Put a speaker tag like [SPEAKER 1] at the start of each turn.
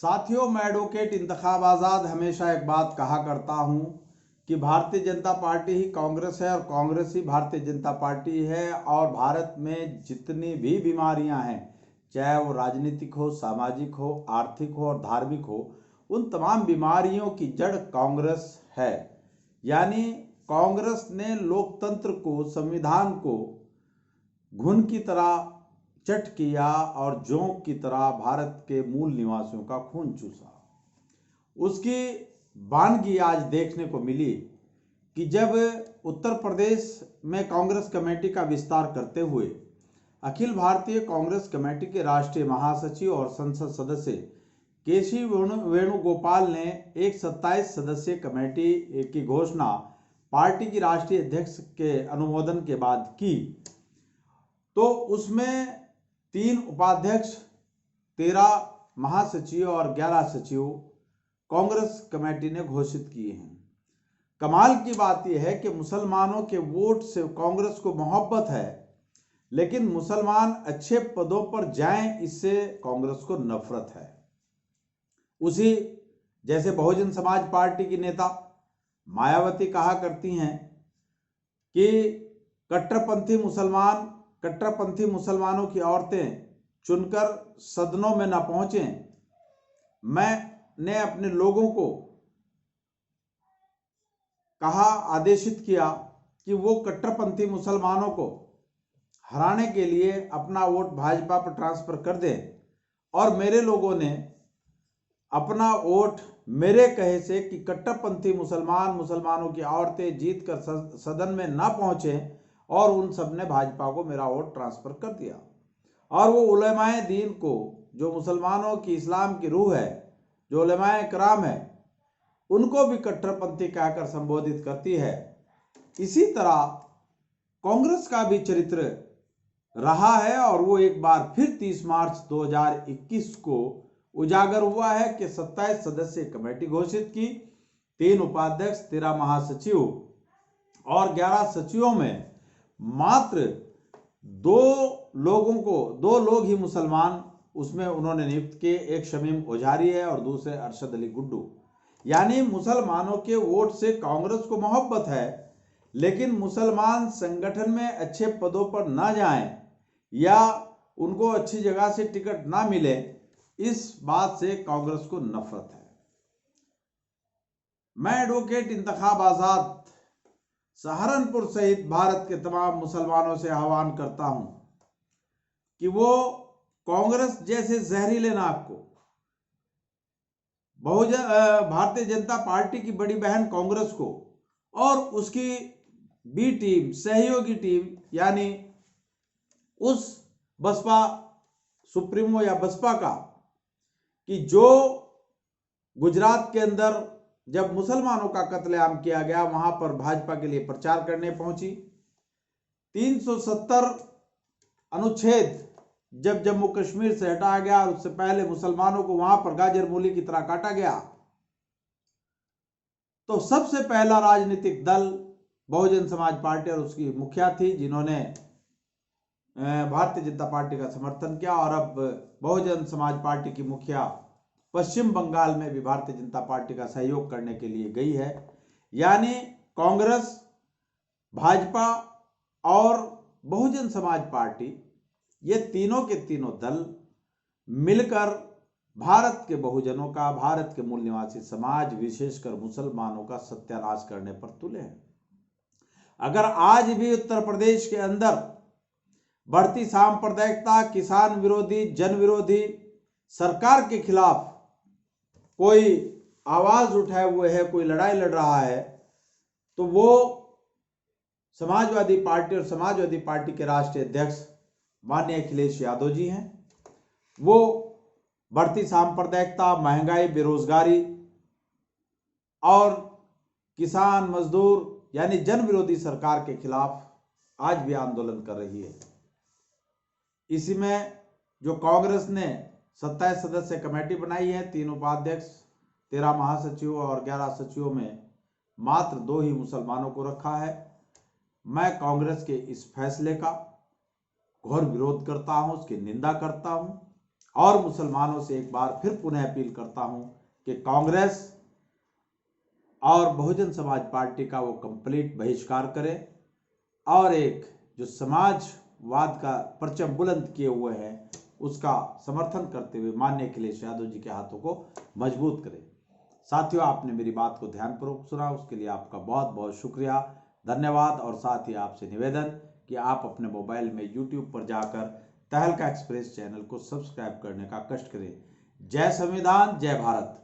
[SPEAKER 1] साथियों, मैं एडवोकेट इंतखाब आज़ाद हमेशा एक बात कहा करता हूं कि भारतीय जनता पार्टी ही कांग्रेस है और कांग्रेस ही भारतीय जनता पार्टी है। और भारत में जितनी भी बीमारियां हैं, चाहे वो राजनीतिक हो, सामाजिक हो, आर्थिक हो और धार्मिक हो, उन तमाम बीमारियों की जड़ कांग्रेस है। यानी कांग्रेस ने लोकतंत्र को, संविधान को घुन की तरह चट किया और जोंक की तरह भारत के मूल निवासियों का खून चूसा। उसकी वानगी आज देखने को मिली कि जब उत्तर प्रदेश में कांग्रेस कमेटी का विस्तार करते हुए अखिल भारतीय कांग्रेस कमेटी के राष्ट्रीय महासचिव और संसद सदस्य केसी वेणुगोपाल ने एक 27 सदस्यीय कमेटी की घोषणा पार्टी की राष्ट्रीय अध्यक्ष के अनुमोदन के बाद की, तो उसमें 3 उपाध्यक्ष, 13 महासचिव और 11 सचिव कांग्रेस कमेटी ने घोषित किए हैं। कमाल की बात यह है कि मुसलमानों के वोट से कांग्रेस को मोहब्बत है, लेकिन मुसलमान अच्छे पदों पर जाएं, इससे कांग्रेस को नफरत है। उसी जैसे बहुजन समाज पार्टी की नेता मायावती कहा करती हैं कि कट्टरपंथी मुसलमानों की औरतें चुनकर सदनों में न पहुंचें। मैंने अपने लोगों को आदेशित किया कि वो कट्टरपंथी मुसलमानों को हराने के लिए अपना वोट भाजपा पर ट्रांसफर कर दें, और मेरे लोगों ने अपना वोट मेरे कहे से कि कट्टरपंथी मुसलमानों की औरतें जीत कर सदन में ना पहुंचे, और उन सब ने भाजपा को मेरा वोट ट्रांसफर कर दिया। और वो उलेमाए दीन को, जो मुसलमानों की इस्लाम की रूह है, जो उलेमाए कराम है, उनको भी कट्टरपंथी कहकर संबोधित करती है। इसी तरह कांग्रेस का भी चरित्र रहा है, और वो एक बार फिर 30 मार्च 2021 को उजागर हुआ है कि 27 सदस्यीय कमेटी घोषित की, 3 उपाध्यक्ष, 13 महासचिव और 11 सचिवों में मात्र 2 लोग ही मुसलमान उसमें उन्होंने नियुक्त किए। एक शमीम ओझारी है और दूसरे अरशद अली गुड्डू। यानी मुसलमानों के वोट से कांग्रेस को मोहब्बत है, लेकिन मुसलमान संगठन में अच्छे पदों पर ना जाएं या उनको अच्छी जगह से टिकट ना मिले, इस बात से कांग्रेस को नफरत है। मैं एडवोकेट इंतखाब आज़ाद सहारनपुर सहित भारत के तमाम मुसलमानों से आह्वान करता हूं कि वो कांग्रेस जैसे जहरीले नाक को, भारतीय जनता पार्टी की बड़ी बहन कांग्रेस को और उसकी बी टीम, सहयोगी टीम, यानी उस बसपा सुप्रीमो या बसपा का, कि जो गुजरात के अंदर जब मुसलमानों का कत्लेआम किया गया, वहां पर भाजपा के लिए प्रचार करने पहुंची। 370 अनुच्छेद जब जम्मू कश्मीर से हटाया गया और उससे पहले मुसलमानों को वहां पर गाजर मूली की तरह काटा गया, तो सबसे पहला राजनीतिक दल बहुजन समाज पार्टी और उसकी मुखिया थी, जिन्होंने भारतीय जनता पार्टी का समर्थन किया। और अब बहुजन समाज पार्टी की मुखिया पश्चिम बंगाल में भी भारतीय जनता पार्टी का सहयोग करने के लिए गई है। यानी कांग्रेस, भाजपा और बहुजन समाज पार्टी, ये तीनों के तीनों दल मिलकर भारत के बहुजनों का, भारत के मूल निवासी समाज, विशेषकर मुसलमानों का सत्यानाश करने पर तुले हैं। अगर आज भी उत्तर प्रदेश के अंदर बढ़ती सांप्रदायिकता, किसान विरोधी, जन विरोधी सरकार के खिलाफ कोई आवाज उठाए हुए है, कोई लड़ाई लड़ रहा है, तो वो समाजवादी पार्टी और समाजवादी पार्टी के राष्ट्रीय अध्यक्ष माननीय अखिलेश यादव जी हैं। वो बढ़ती सांप्रदायिकता, महंगाई, बेरोजगारी और किसान मजदूर यानी जन विरोधी सरकार के खिलाफ आज भी आंदोलन कर रही है। इसी में जो कांग्रेस ने 27 सदस्य कमेटी बनाई है, 3 उपाध्यक्ष, 13 महासचिव और 11 सचिवों में मात्र 2 ही मुसलमानों को रखा है। मैं कांग्रेस के इस फैसले का घोर विरोध करता हूं, उसकी निंदा करता हूं और मुसलमानों से एक बार फिर पुनः अपील करता हूं कि कांग्रेस और बहुजन समाज पार्टी का वो कंप्लीट बहिष्कार करे और एक जो समाजवाद का परचम बुलंद किए हुए हैं उसका समर्थन करते हुए माननीय अखिलेश यादव जी के हाथों को मजबूत करें। साथियों, आपने मेरी बात को ध्यानपूर्वक सुना, उसके लिए आपका बहुत बहुत शुक्रिया, धन्यवाद। और साथ ही आपसे निवेदन कि आप अपने मोबाइल में YouTube पर जाकर तहलका एक्सप्रेस चैनल को सब्सक्राइब करने का कष्ट करें। जय संविधान, जय भारत।